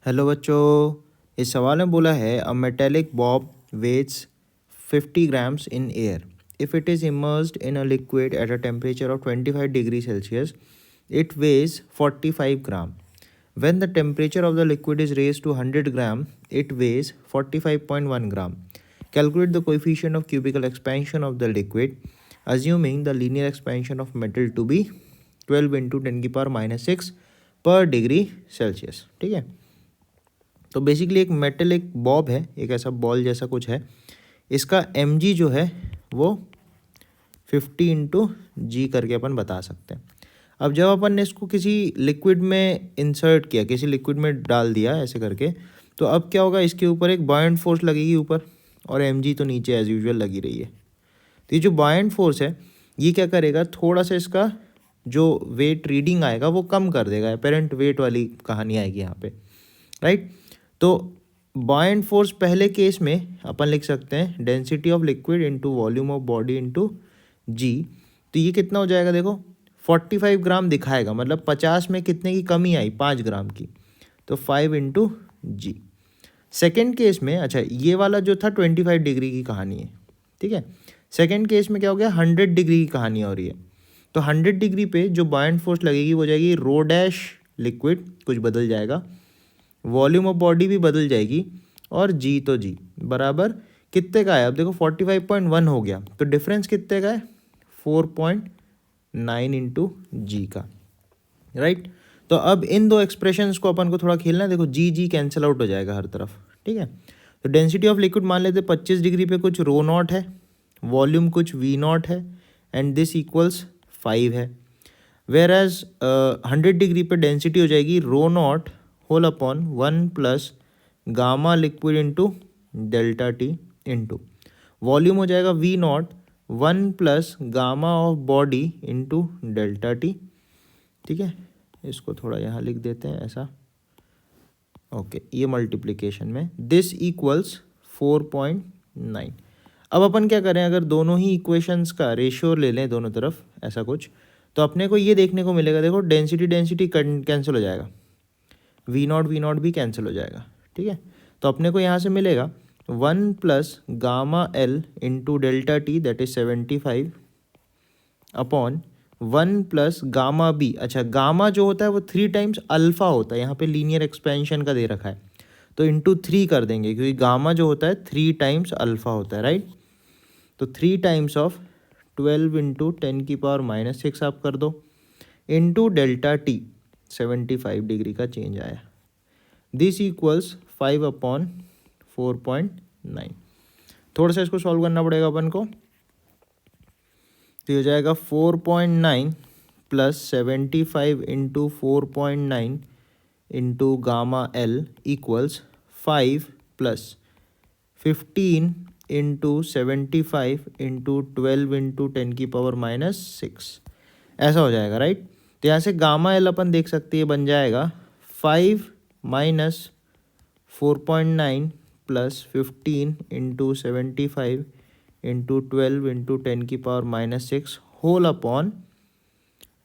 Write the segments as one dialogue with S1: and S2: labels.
S1: Hello बच्चों, इस सवाल में बोला है a metallic bob weights 50 grams in air. If it is immersed in a liquid at a temperature of 25 degrees Celsius, it weighs 45 gram. When the temperature of the liquid is raised to 100 gram, it weighs 45.1 gram. Calculate the coefficient of cubical expansion of the liquid, assuming the linear expansion of metal to be 12 into 10 की power -6 पर degree Celsius. ठीक है, तो basically एक metallic Bob है, एक ऐसा ball जैसा कुछ है. इसका mg जो है वो 50 इंटू जी करके अपन बता सकते हैं. अब जब अपन ने इसको किसी लिक्विड में इंसर्ट किया, किसी लिक्विड में डाल दिया ऐसे करके, तो अब क्या होगा, इसके ऊपर एक बॉयंट फोर्स लगेगी ऊपर, और mg तो नीचे एज यूजुअल लगी रही है. तो ये जो बॉयंट फोर्स है ये क्या करेगा, थोड़ा सा इसका जो वेट रीडिंग आएगा वो कम कर देगा. अपेरेंट वेट वाली कहानी आएगी यहाँ पे, राइट. तो बॉयंट फोर्स पहले केस में अपन लिख सकते हैं density of liquid into volume of body into g. तो ये कितना हो जाएगा, देखो 45 ग्राम दिखाएगा, मतलब 50 में कितने की कमी आई, 5 ग्राम की, तो 5 इंटू जी. सेकेंड केस में, अच्छा ये वाला जो था 25 डिग्री की कहानी है, ठीक है. सेकेंड केस में क्या हो गया, 100 डिग्री की कहानी हो रही है. तो 100 डिग्री पे जो बॉयंट फोर्स लगेगी वो जाएगी रो डैश लिक्विड, कुछ बदल जाएगा, वॉल्यूम ऑफ बॉडी भी बदल जाएगी, और जी तो जी बराबर कितने का है. अब देखो 45.1 हो गया, तो डिफरेंस कितने का है, 4.9 इंटू जी का, राइट. तो अब इन दो एक्सप्रेशंस को अपन को थोड़ा खेलना है. देखो जी जी कैंसिल आउट हो जाएगा हर तरफ, ठीक है. तो डेंसिटी ऑफ लिक्विड मान लेते 25 डिग्री पे कुछ रो नॉट है, वॉल्यूम कुछ वी नॉट है, एंड दिस इक्वल्स 5 है. वेर एज 100 डिग्री पे डेंसिटी हो जाएगी rho naught whole upon 1 plus gamma liquid into delta T into volume हो जाएगा V naught 1 plus gamma of body into delta T. ठीक है, इसको थोड़ा यहाँ लिख देते हैं ऐसा, ओके. ये मल्टीप्लिकेशन में दिस इक्वल्स 4.9. अब अपन क्या करें, अगर दोनों ही इक्वेशंस का रेशियो ले लें दोनों तरफ ऐसा कुछ, तो अपने को ये देखने को मिलेगा, देखो डेंसिटी डेंसिटी कैंसिल हो जाएगा, वी नॉट भी कैंसिल हो जाएगा, ठीक है. तो अपने को यहाँ से मिलेगा 1 plus gamma L into delta T that is 75 upon 1 plus gamma B. अच्छा, गामा जो होता है वो 3 टाइम्स अल्फा होता है, यहाँ पे लीनियर एक्सपेंशन का दे रखा है, तो इंटू 3 कर देंगे, क्योंकि गामा जो होता है 3 टाइम्स अल्फा होता है, राइट. तो 3 टाइम्स ऑफ 12 इंटू 10 की पावर -6 आप कर दो, इंटू डेल्टा टी 75 डिग्री का चेंज आया. This equals 5 upon 4.9. थोड़ा सा इसको सॉल्व करना पड़ेगा अपन को, तो हो जाएगा 4.9 plus 75 into 4.9 into gamma L equals 5 plus 15 into 75 into 12 into 10 की पावर -6, ऐसा हो जाएगा, राइट. तो यहाँ से गामा एल अपन देख सकते हैं बन जाएगा 5 minus 4.9 plus 15 into 75 into 12 into 10 की पावर -6 होल अपॉन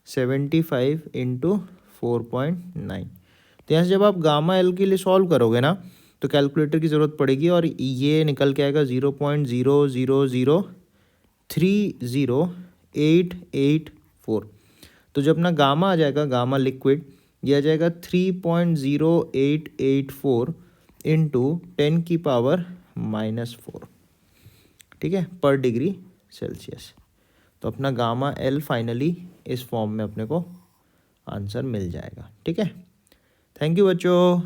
S1: 75 इंटू 4.9. तो यहाँ से जब आप गामा एल के लिए सॉल्व करोगे ना, तो कैलकुलेटर की ज़रूरत पड़ेगी, और ये निकल के आएगा 0.000308884. तो जब ना गामा आ जाएगा, गामा लिक्विड, ये आ जाएगा 3.0884 इंटू 10 की पावर -4, ठीक है, पर डिग्री सेल्सियस. तो अपना गामा एल फाइनली इस फॉर्म में अपने को आंसर मिल जाएगा, ठीक है. थैंक यू बच्चों.